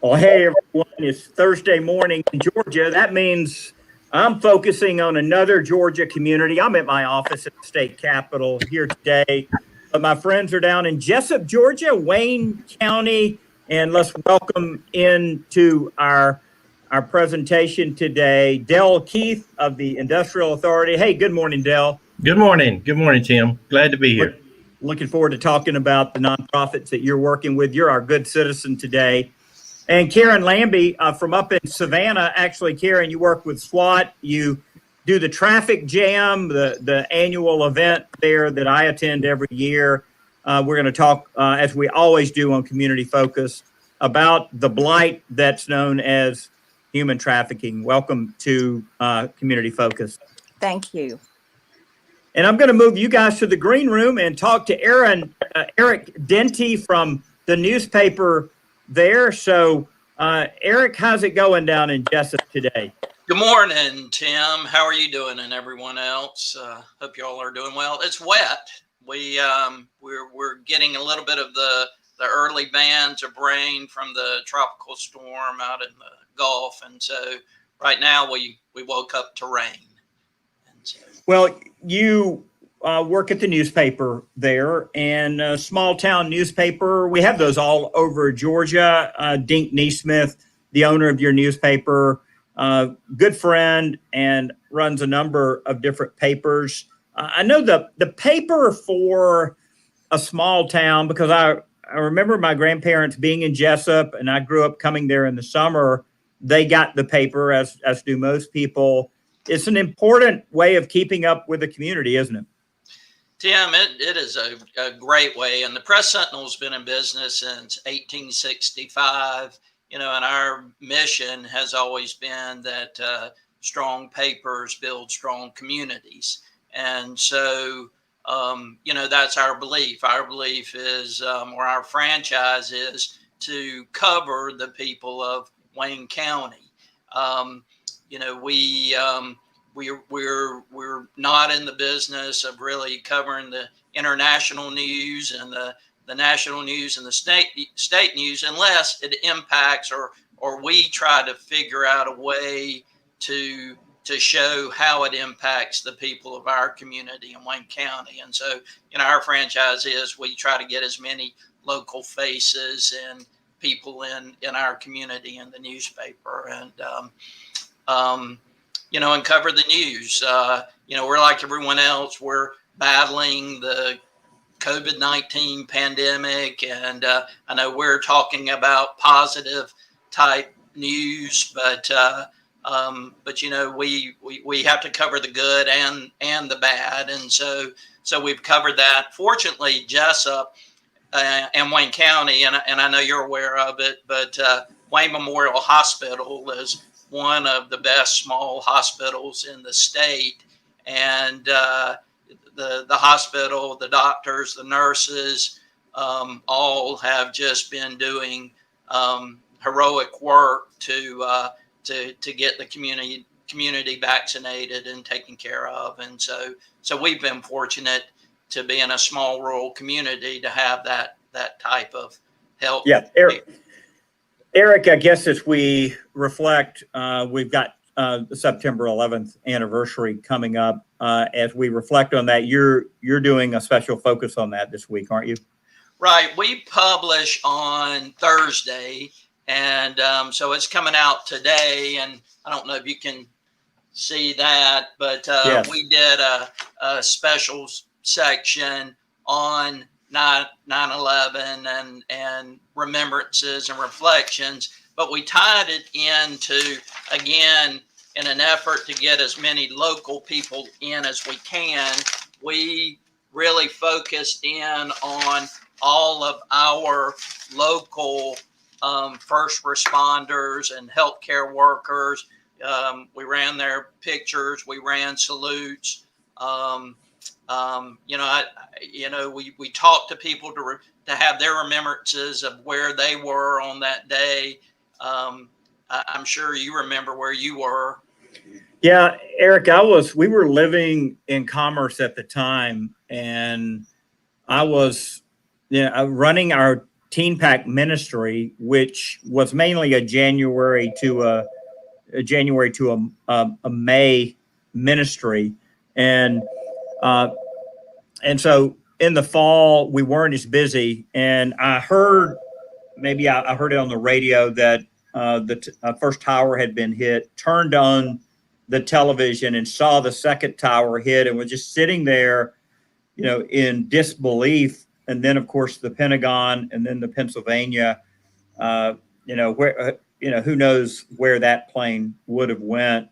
Well, hey everyone, it's Thursday morning in Georgia. That means I'm focusing on another Georgia community. I'm at my office at the state capitol here today, but my friends are down in Jesup, Georgia, Wayne County, and let's welcome into our presentation today, Dell Keith of the Industrial Authority. Hey, good morning, Dell. Good morning. Good morning, Tim. Glad to be here. Looking forward to talking about the nonprofits that you're working with. You're our good citizen today. And Karen Lambie from up in Savannah. Actually, Karen, you work with SWAT. You do the traffic jam, the annual event there that I attend every year. We're going to talk, as we always do on Community Focus, about the blight that's known as human trafficking. Welcome to Community Focus. Thank you. And I'm going to move you guys to the green room and talk to Eric Denty from the newspaper there. So, Eric, how's it going down in Jesup today? Good morning, Tim. How are you doing, and everyone else? Hope y'all are doing well. It's wet. We're getting a little bit of the early bands of rain from the tropical storm out in the Gulf, and so right now we woke up to rain. And so, well, you work at the newspaper there, and a small town newspaper. We have those all over Georgia. Dink Neesmith, the owner of your newspaper, good friend, and runs a number of different papers. I know the paper for a small town, because I remember my grandparents being in Jesup, and I grew up coming there in the summer. They got the paper, as do most people. It's an important way of keeping up with the community, isn't it? Tim, it is a great way. And the Press Sentinel's been in business since 1865, and our mission has always been that strong papers build strong communities. And so, that's our belief. Our belief is, or our franchise is, to cover the people of Wayne County. We're not in the business of really covering the international news and the national news and the state news unless it impacts or we try to figure out a way to show how it impacts the people of our community in Wayne County. And so, our franchise is we try to get as many local faces and people in our community in the newspaper and cover the news. We're like everyone else. We're battling the COVID-19 pandemic, and I know we're talking about positive type news, but we have to cover the good and the bad, and so we've covered that. Fortunately, Jesup and Wayne County, and I know you're aware of it, but Wayne Memorial Hospital is one of the best small hospitals in the state, and the hospital, the doctors, the nurses, all have just been doing heroic work to get the community vaccinated and taken care of, and so we've been fortunate to be in a small rural community to have that type of help. Yeah, Eric, I guess as we reflect, we've got the September 11th anniversary coming up. As we reflect on that, you're doing a special focus on that this week, aren't you? Right. We publish on Thursday, and so it's coming out today. And I don't know if you can see that, but yes. We did a special section on 9/11 and remembrances and reflections, but we tied it into, again, in an effort to get as many local people in as we can. We really focused in on all of our local first responders and healthcare workers. We ran their pictures, we ran salutes. We talked to people to have their remembrances of where they were on that day. I'm sure you remember where you were. Yeah, Eric, we were living in Commerce at the time, and I was running our Teen Pack ministry, which was mainly a January to a May ministry, and so in the fall we weren't as busy. And I heard, maybe I heard it on the radio, that the first tower had been hit. Turned on the television and saw the second tower hit, and was just sitting there, in disbelief. And then, of course, the Pentagon, and then the Pennsylvania. Where who knows where that plane would have went.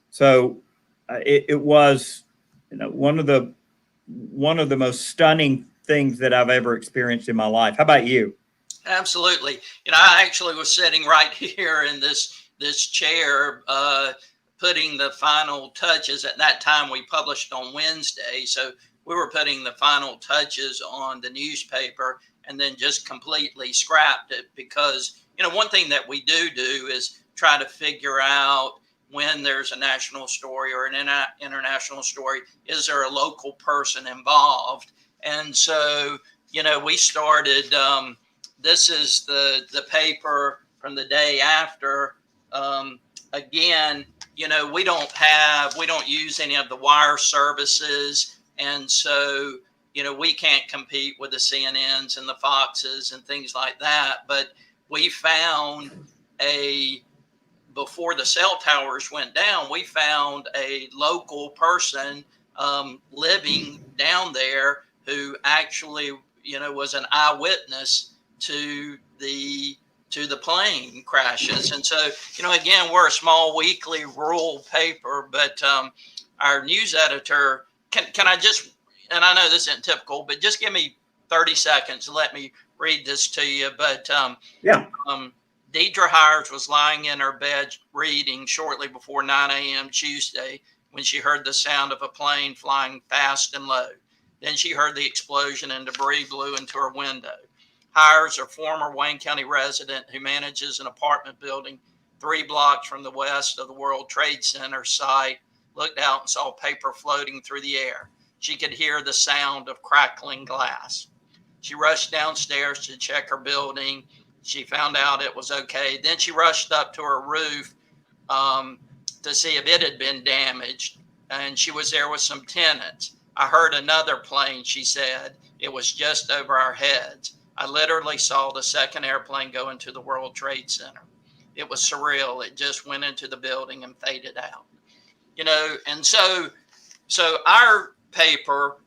So it was, one of the most stunning things that I've ever experienced in my life. How about you? Absolutely. I actually was sitting right here in this chair, putting the final touches. At that time, we published on Wednesday, so we were putting the final touches on the newspaper, and then just completely scrapped it because, one thing that we do is try to figure out when there's a national story or an international story, is there a local person involved? And so, we started, this is the paper from the day after. Again, we don't use any of the wire services. And so, we can't compete with the CNNs and the Foxes and things like that. But we found before the cell towers went down, we found a local person living down there who actually, was an eyewitness to the plane crashes. And so, again, we're a small weekly rural paper, but our news editor, can I just, and I know this isn't typical, but just give me 30 seconds and let me read this to you. But yeah. Deidre Hires was lying in her bed reading shortly before 9 a.m. Tuesday when she heard the sound of a plane flying fast and low. Then she heard the explosion and debris blew into her window. Hires, a former Wayne County resident who manages an apartment building 3 blocks from the west of the World Trade Center site, looked out and saw paper floating through the air. She could hear the sound of crackling glass. She rushed downstairs to check her building. She found out it was okay. Then she rushed up to her roof to see if it had been damaged. And she was there with some tenants. I heard another plane, she said. It was just over our heads. I literally saw the second airplane go into the World Trade Center. It was surreal. It just went into the building and faded out. And so our paper,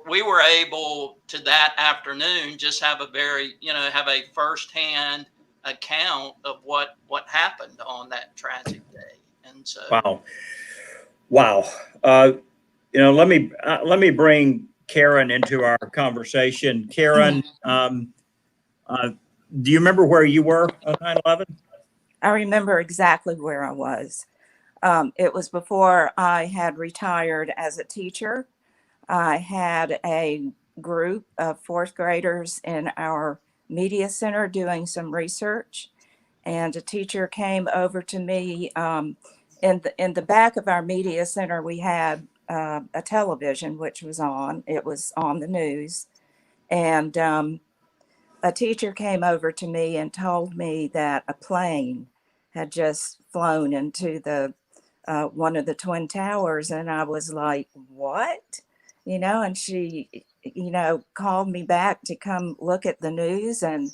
we were able to that afternoon just have a very, have a firsthand account of what happened on that tragic day. And so, wow. Let me bring Karen into our conversation. Karen, do you remember where you were on 9/11? I remember exactly where I was. It was before I had retired as a teacher. I had a group of 4th graders in our media center doing some research, and a teacher came over to me. In the back of our media center, we had a television, which was on. It was on the news, and a teacher came over to me and told me that a plane had just flown into the one of the Twin Towers, and I was like, "What?" And she, called me back to come look at the news. And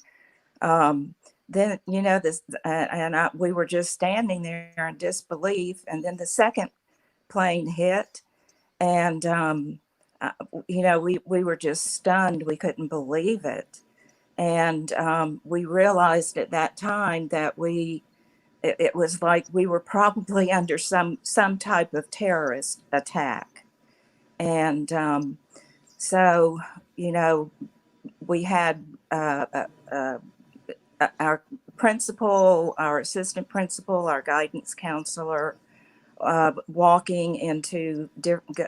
then, we were just standing there in disbelief. And then the second plane hit, and, we were just stunned. We couldn't believe it. And we realized at that time that it was like we were probably under some type of terrorist attack. And so, we had our principal, our assistant principal, our guidance counselor walking into,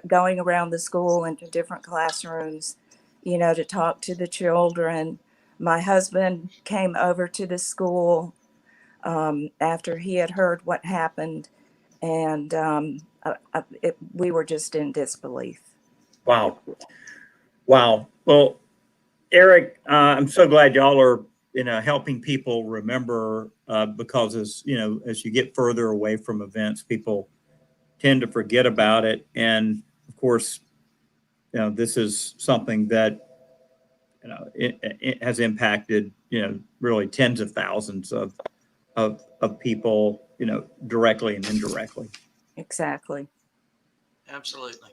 going around the school into different classrooms, to talk to the children. My husband came over to the school after he had heard what happened, and we were just in disbelief. Wow. Well, Eric, I'm so glad y'all are, helping people remember, because as you get further away from events, people tend to forget about it. And of course, this is something that, it has impacted, really tens of thousands of people, directly and indirectly. Exactly. Absolutely.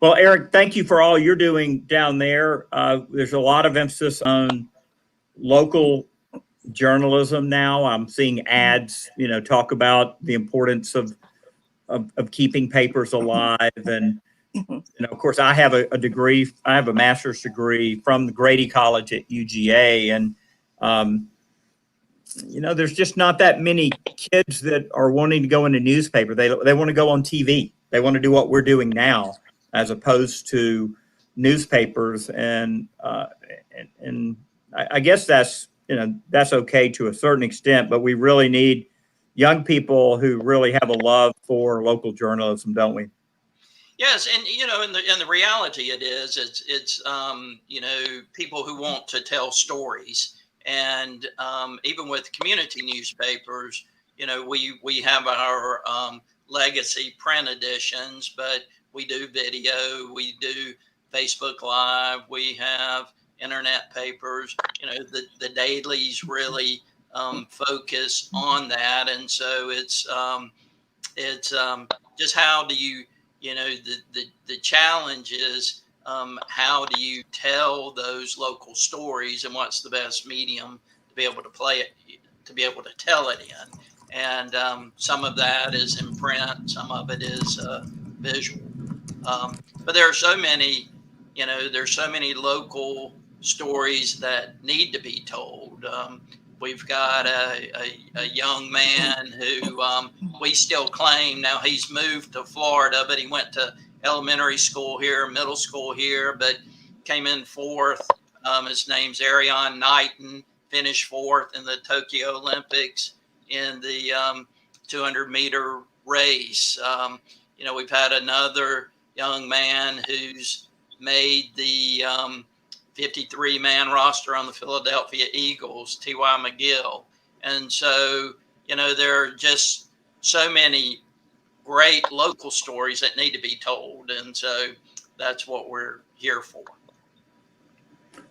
Well, Eric, thank you for all you're doing down there. There's a lot of emphasis on local journalism now. I'm seeing ads, talk about the importance of keeping papers alive. And, of course, I have a degree, I have a master's degree from the Grady College at UGA. And, there's just not that many kids that are wanting to go into newspaper. They want to go on TV. They want to do what we're doing now, as opposed to newspapers. And I guess that's okay to a certain extent, but we really need young people who really have a love for local journalism, don't we? Yes, and in the reality, it's people who want to tell stories, and even with community newspapers, we have our legacy print editions, but we do video, we do Facebook Live, we have internet papers. The dailies really focus on that, and so it's just how do you the challenge is how do you tell those local stories, and what's the best medium to be able to play it, to be able to tell it in. And some of that is in print, some of it is visual. But there are so many, there's so many local stories that need to be told. We've got a young man who we still claim, now he's moved to Florida, but he went to elementary school here, middle school here, but came in fourth. His name's Arion Knighton, finished fourth in the Tokyo Olympics in the 200-meter race. We've had another young man who's made the 53-man roster on the Philadelphia Eagles, T.Y. McGill. And so, there are just so many great local stories that need to be told. And so that's what we're here for.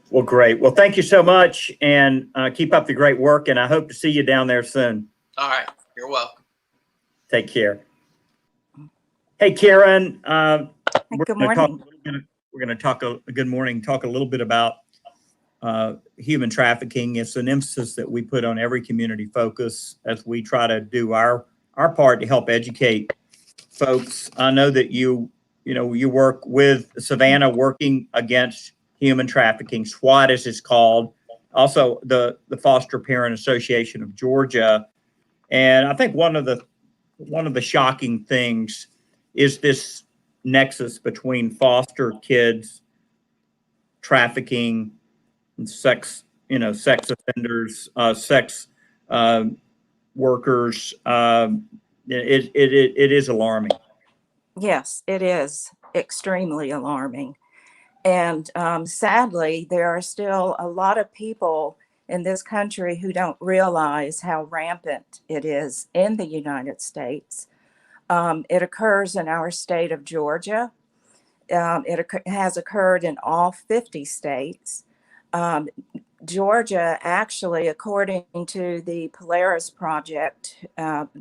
Well, great. Well, thank you so much, and keep up the great work, and I hope to see you down there soon. All right. You're welcome. Take care. Hey, Karen. Good morning. We're going to talk good morning, talk a little bit about human trafficking. It's an emphasis that we put on every community focus as we try to do our part to help educate folks. I know that you work with Savannah, working against human trafficking, SWAT as it's called, also the Foster Parent Association of Georgia. And I think one of the shocking things is this nexus between foster kids, trafficking, and sex offenders, sex workers. It is alarming. Yes, it is extremely alarming. And sadly, there are still a lot of people in this country who don't realize how rampant it is in the United States. It occurs in our state of Georgia. It has occurred in all 50 states. Georgia, actually, according to the Polaris Project,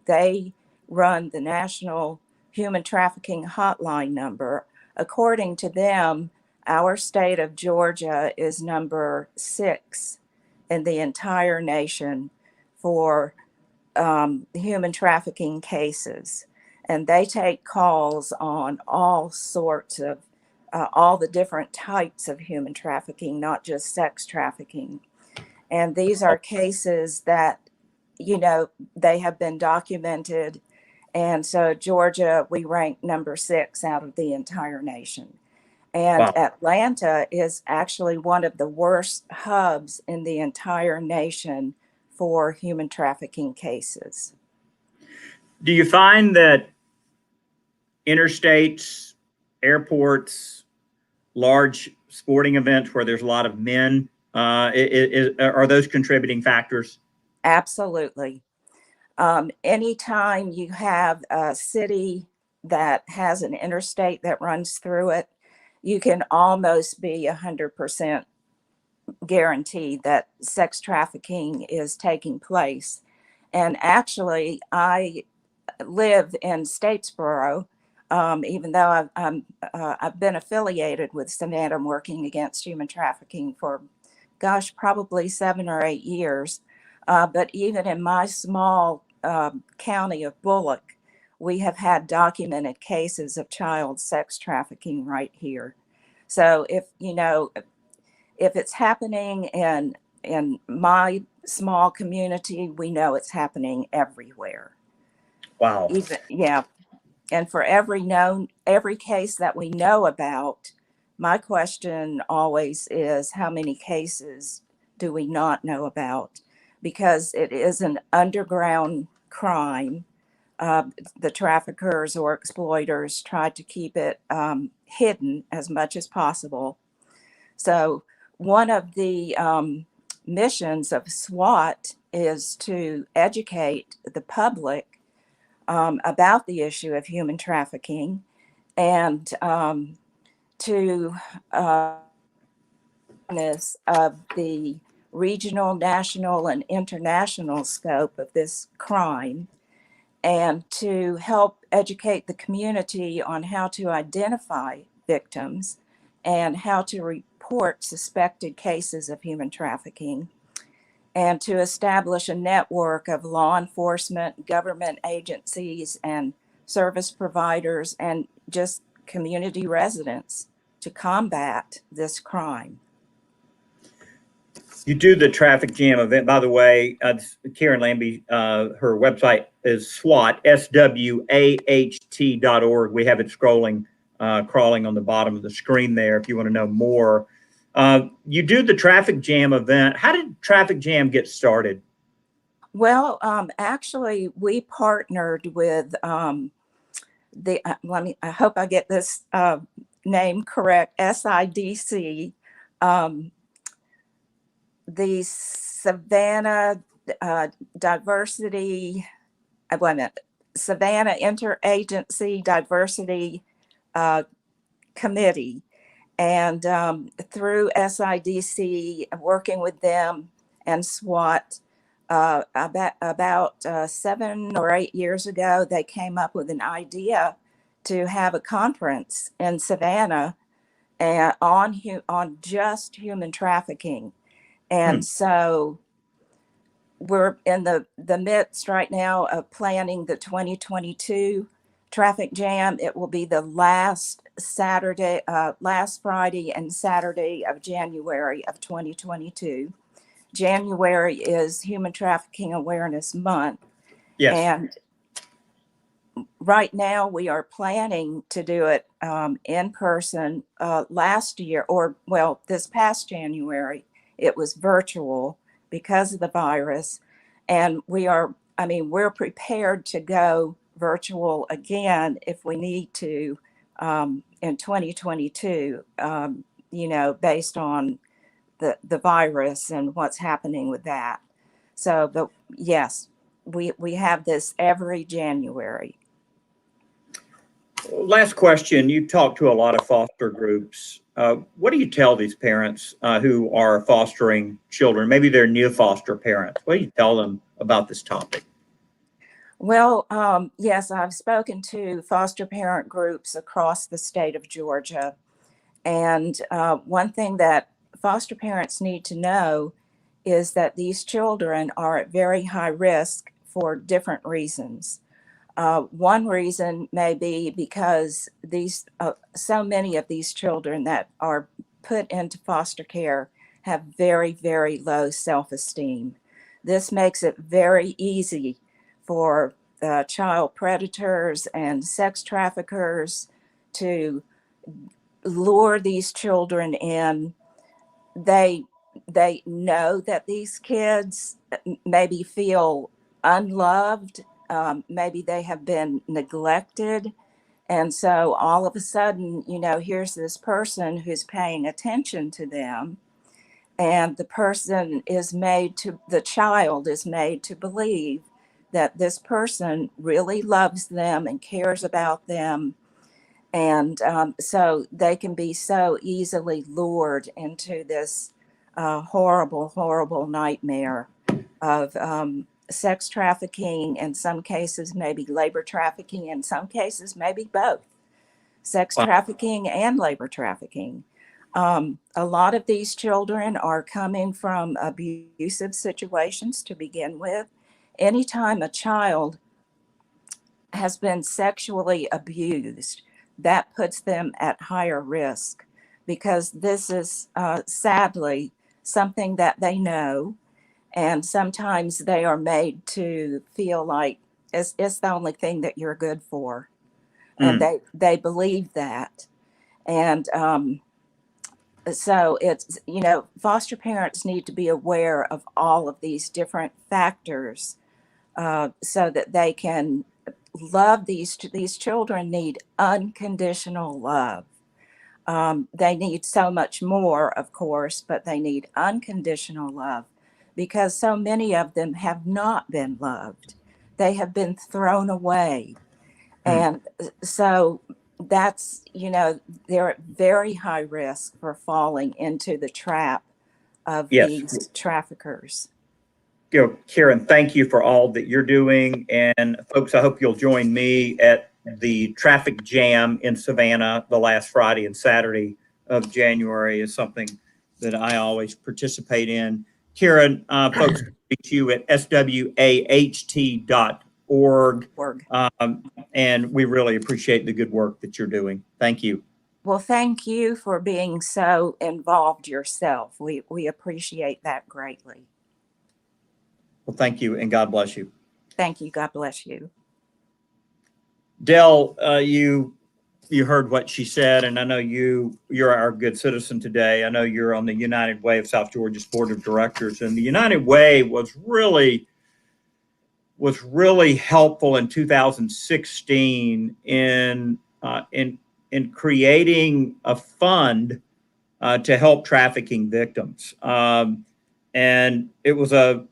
they run the National Human Trafficking Hotline number. According to them, our state of Georgia is number 6 in the entire nation for human trafficking cases. And they take calls on all sorts of, all the different types of human trafficking, not just sex trafficking. And these are cases that, they have been documented. And so Georgia, we rank number 6 out of the entire nation. And Wow. Atlanta is actually one of the worst hubs in the entire nation for human trafficking cases. Do you find that interstates, airports, large sporting events where there's a lot of men? Are those contributing factors? Absolutely. Anytime you have a city that has an interstate that runs through it, you can almost be 100% guaranteed that sex trafficking is taking place. And actually, I live in Statesboro, even though I've been affiliated with Savannah working against human trafficking for, gosh, probably 7 or 8 years. But even in my small county of Bullock, we have had documented cases of child sex trafficking right here. So if it's happening in my small community, we know it's happening everywhere. Wow. Yeah. And for every case that we know about, my question always is, how many cases do we not know about? Because it is an underground crime. The traffickers or exploiters try to keep it hidden as much as possible. So one of the missions of SWAT is to educate the public about the issue of human trafficking and to awareness of the regional, national, and international scope of this crime, and to help educate the community on how to identify victims and how to report suspected cases of human trafficking, and to establish a network of law enforcement, government agencies, and service providers, and just community residents to combat this crime. You do the traffic jam event, by the way. Karen Lambie, her website is SWAT, SWAHT.org. We have it crawling on the bottom of the screen there if you want to know more. You do the traffic jam event. How did traffic jam get started? Well, actually, we partnered with I hope I get this name correct, SIDC, the Savannah Diversity, Savannah Interagency Diversity Committee. And through SIDC, working with them and SWAT, about 7 or 8 years ago, they came up with an idea to have a conference in Savannah on just human trafficking. And so we're in the midst right now of planning the 2022 traffic jam. It will be the last Friday and Saturday of January of 2022. January is Human Trafficking Awareness Month. Yes. And right now we are planning to do it in person. Last year, this past January, it was virtual because of the virus. And we're prepared to go virtual again if we need to in 2022, based on the virus and what's happening with that. So, but yes, we have this every January. Last question. You talk to a lot of foster groups. What do you tell these parents who are fostering children? Maybe they're new foster parents. What do you tell them about this topic? Well, yes, I've spoken to foster parent groups across the state of Georgia. And one thing that foster parents need to know is that these children are at very high risk for different reasons. One reason may be because so many of these children that are put into foster care have very, very low self-esteem. This makes it very easy for child predators and sex traffickers to lure these children in. They know that these kids maybe feel unloved. Maybe they have been neglected, And so all of a sudden, here's this person who's paying attention to them, and the child is made to believe that this person really loves them and cares about them. And so they can be so easily lured into this horrible, horrible nightmare of sex trafficking, in some cases, maybe labor trafficking, in some cases, maybe both sex Wow. trafficking and labor trafficking. A lot of these children are coming from abusive situations to begin with. Anytime a child has been sexually abused, that puts them at higher risk, because this is sadly something that they know. And sometimes they are made to feel like it's the only thing that you're good for. And they believe that. And so it's, foster parents need to be aware of all of these different factors so that they can love these children. Need unconditional love. They need so much more, of course, but they need unconditional love, because so many of them have not been loved. They have been thrown away. And so that's, they're at very high risk for falling into the trap of Yes. these traffickers. Karen, thank you for all that you're doing. And folks, I hope you'll join me at the traffic jam in Savannah the last Friday and Saturday of January. Is something that I always participate in. Karen, folks can reach you at swaht.org. And we really appreciate the good work that you're doing. Thank you. Well, thank you for being so involved yourself. We appreciate that greatly. Well, thank you, and God bless you. Thank you. God bless you. Dell, you heard what she said, and I know you're our good citizen today. I know you're on the United Way of South Georgia's board of directors, and the United Way was really helpful in 2016 in creating a fund to help trafficking victims. And it was a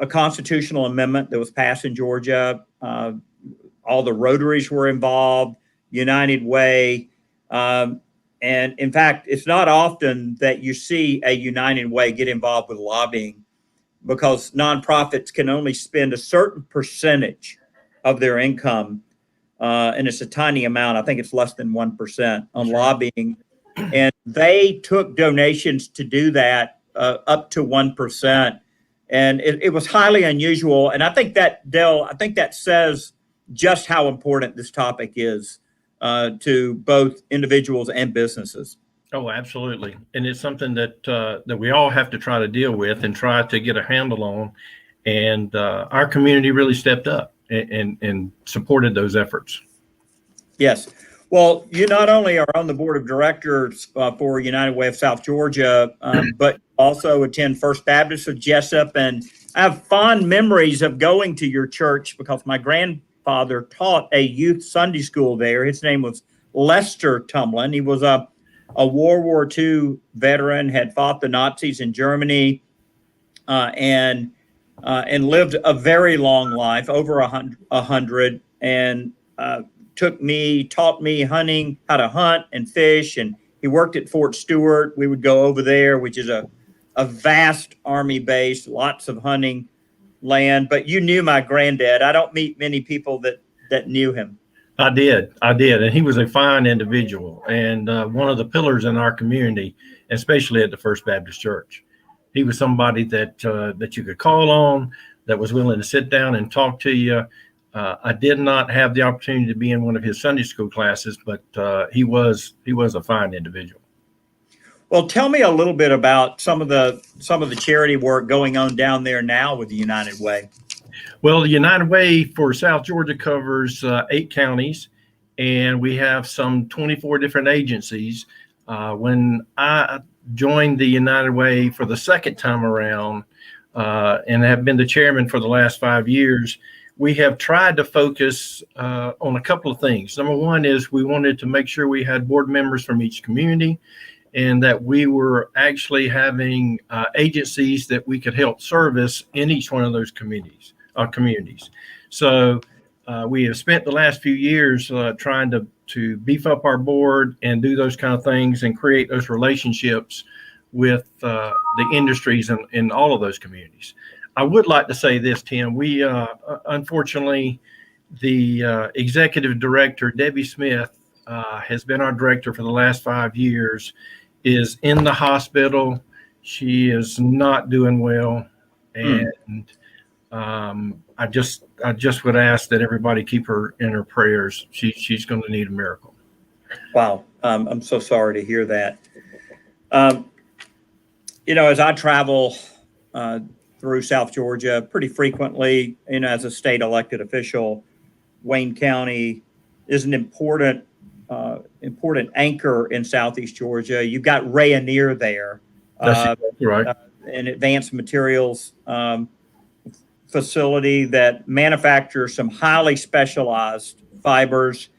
constitutional amendment that was passed in Georgia. All the Rotaries were involved, United Way. And in fact, it's not often that you see a United Way get involved with lobbying, because nonprofits can only spend a certain percentage of their income, and it's a tiny amount. I think it's less than 1% on lobbying. And they took donations to do that up to 1%. And it was highly unusual. And I think that, Dell, says just how important this topic is to both individuals and businesses. Oh, absolutely. And it's something that we all have to try to deal with and try to get a handle on. And our community really stepped up and supported those efforts. Yes. Well, you not only are on the board of directors for United Way of South Georgia, but also attend First Baptist of Jesup. And I have fond memories of going to your church because my grandfather taught a youth Sunday school there. His name was Lester Tumlin. He was a World War II veteran, had fought the Nazis in Germany, and lived a very long life, over 100, and taught me hunting, how to hunt and fish. And he worked at Fort Stewart. We would go over there, which is a vast Army base, lots of hunting land. But you knew my granddad. I don't meet many people that knew him. I did. And he was a fine individual and one of the pillars in our community, especially at the First Baptist Church. He was somebody that you could call on, that was willing to sit down and talk to you. I did not have the opportunity to be in one of his Sunday school classes, but he was a fine individual. Well, tell me a little bit about some of the charity work going on down there now with the United Way. Well, the United Way for South Georgia covers 8 counties, and we have some 24 different agencies. When I joined the United Way for the second time around, and have been the chairman for the last 5 years, we have tried to focus on a couple of things. Number one is we wanted to make sure we had board members from each community, and that we were actually having agencies that we could help service in each one of those communities. So we have spent the last few years trying to beef up our board and do those kind of things and create those relationships with the industries in all of those communities. I would like to say this, Tim. We unfortunately, the executive director, Debbie Smith, has been our director for the last 5 years, is in the hospital. She is not doing well. And I just would ask that everybody keep her in her prayers. She's going to need a miracle. Wow. I'm so sorry to hear that. As I travel through South Georgia pretty frequently, as a state elected official, Wayne County is an important anchor in Southeast Georgia. You've got Rayonier there. That's right. An advanced materials facility that manufactures some highly specialized fibers,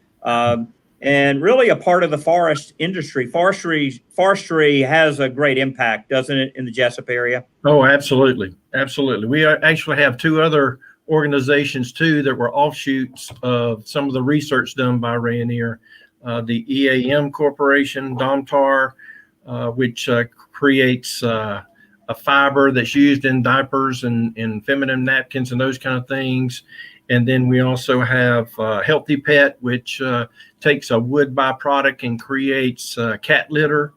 and really a part of the forest industry. Forestry has a great impact, doesn't it, in the Jesup area? Oh, absolutely. Absolutely. We actually have 2 other organizations too that were offshoots of some of the research done by Rayonier. The EAM Corporation, Domtar, which creates a fiber that's used in diapers and feminine napkins and those kind of things. And then we also have Healthy Pet, which takes a wood byproduct and creates cat litter.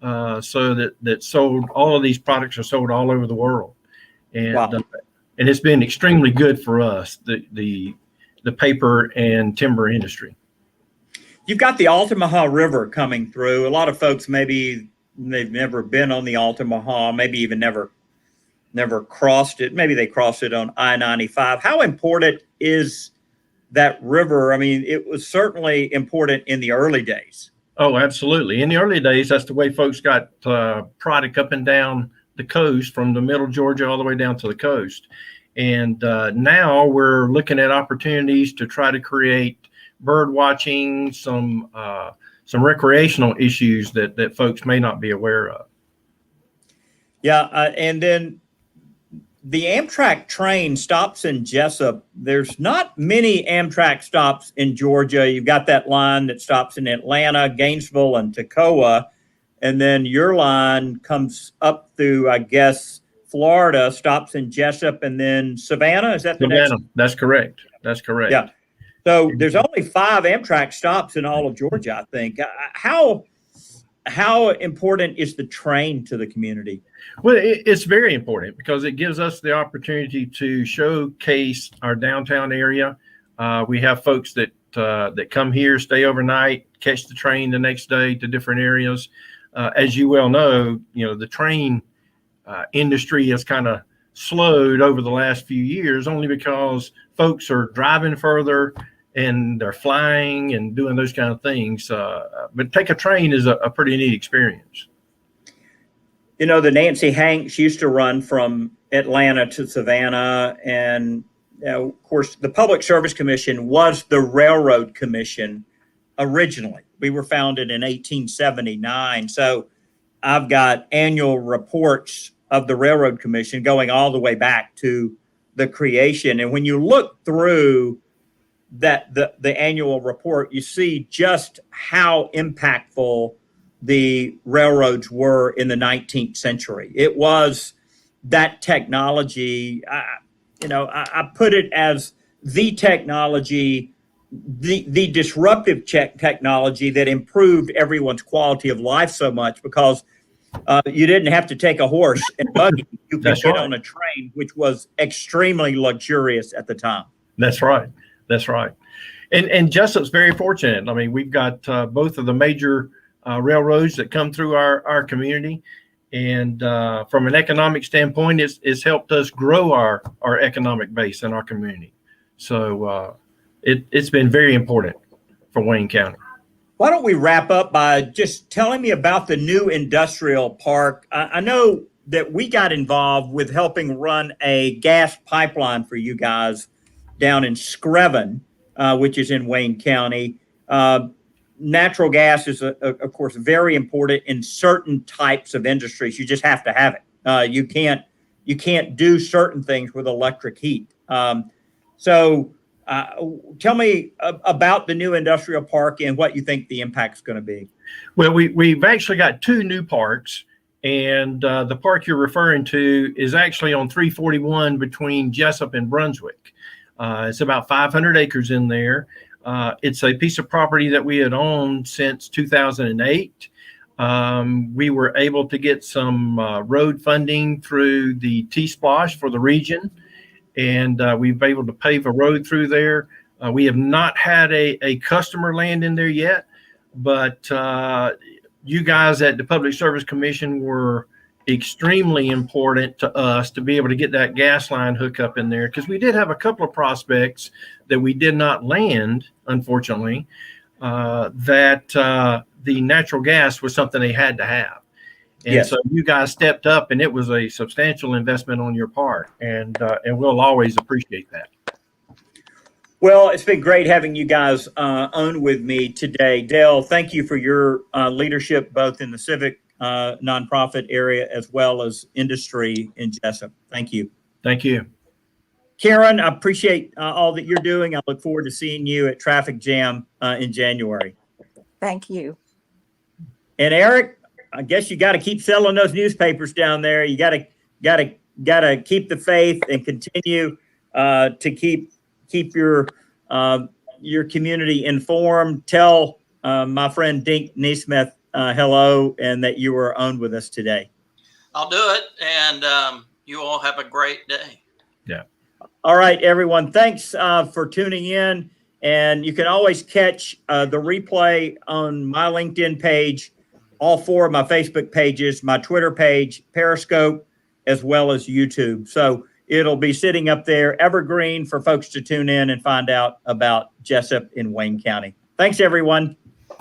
So that sold, all of these products are sold all over the world. And wow. And it's been extremely good for us, the paper and timber industry. You've got the Altamaha River coming through. A lot of folks, maybe they've never been on the Altamaha, maybe even never crossed it. Maybe they crossed it on I-95. How important is that river? I mean, it was certainly important in the early days. Oh, absolutely. In the early days, that's the way folks got product up and down the coast, from the middle Georgia all the way down to the coast. And now we're looking at opportunities to try to create bird watching, some recreational issues that folks may not be aware of. Yeah, and then the Amtrak train stops in Jesup. There's not many Amtrak stops in Georgia. You've got that line that stops in Atlanta, Gainesville, and Toccoa. And then your line comes up through, I guess, Florida, stops in Jesup, and then Savannah. Is that the Savannah? next? That's correct. That's correct. Yeah. So there's only 5 Amtrak stops in all of Georgia, I think. How important is the train to the community? Well, it's very important because it gives us the opportunity to showcase our downtown area. We have folks that come here, stay overnight, catch the train the next day to different areas. As you well know, the train industry has kind of slowed over the last few years, only because folks are driving further and they're flying and doing those kind of things. But take a train is a pretty neat experience. The Nancy Hanks used to run from Atlanta to Savannah. And, of course, the Public Service Commission was the Railroad Commission originally. We were founded in 1879. So I've got annual reports of the Railroad Commission going all the way back to the creation. And when you look through the annual report, you see just how impactful the railroads were in the 19th century. It was that technology. I put it as the technology, the disruptive technology that improved everyone's quality of life so much, because you didn't have to take a horse and buggy. You could get on a train, which was extremely luxurious at the time. That's right. That's right. And Jesup's very fortunate. I mean, we've got both of the major railroads that come through our community. And from an economic standpoint, it's helped us grow our economic base in our community. So it's been very important for Wayne County. Why don't we wrap up by just telling me about the new industrial park? I know that we got involved with helping run a gas pipeline for you guys down in Screven, which is in Wayne County. Natural gas is, of course, very important in certain types of industries. You just have to have it. You can't do certain things with electric heat. So tell me about the new industrial park and what you think the impact's going to be. Well, we've actually got 2 new parks, and the park you're referring to is actually on 341 between Jesup and Brunswick. It's about 500 acres in there. It's a piece of property that we had owned since 2008. We were able to get some road funding through the T-Splosh for the region, and we've been able to pave a road through there. We have not had a customer land in there yet, but you guys at the Public Service Commission were extremely important to us to be able to get that gas line hookup in there, because we did have a couple of prospects that we did not land, unfortunately, that the natural gas was something they had to have. And Yes. So you guys stepped up, and it was a substantial investment on your part, and we'll always appreciate that. Well, it's been great having you guys on with me today. Dale, thank you for your leadership, both in the civic nonprofit area as well as industry in Jesup. Thank you. Thank you. Karen, I appreciate all that you're doing. I look forward to seeing you at Traffic Jam in January. Thank you. And Eric, I guess you got to keep selling those newspapers down there. You got to keep the faith and continue to keep your community informed. Tell my friend Dink Neesmith hello, and that you were on with us today. I'll do it, and you all have a great day. Yeah. All right, everyone. Thanks for tuning in, and you can always catch the replay on my LinkedIn page, all 4 of my Facebook pages, my Twitter page, Periscope, as well as YouTube. So it'll be sitting up there, evergreen, for folks to tune in and find out about Jesup in Wayne County. Thanks, everyone.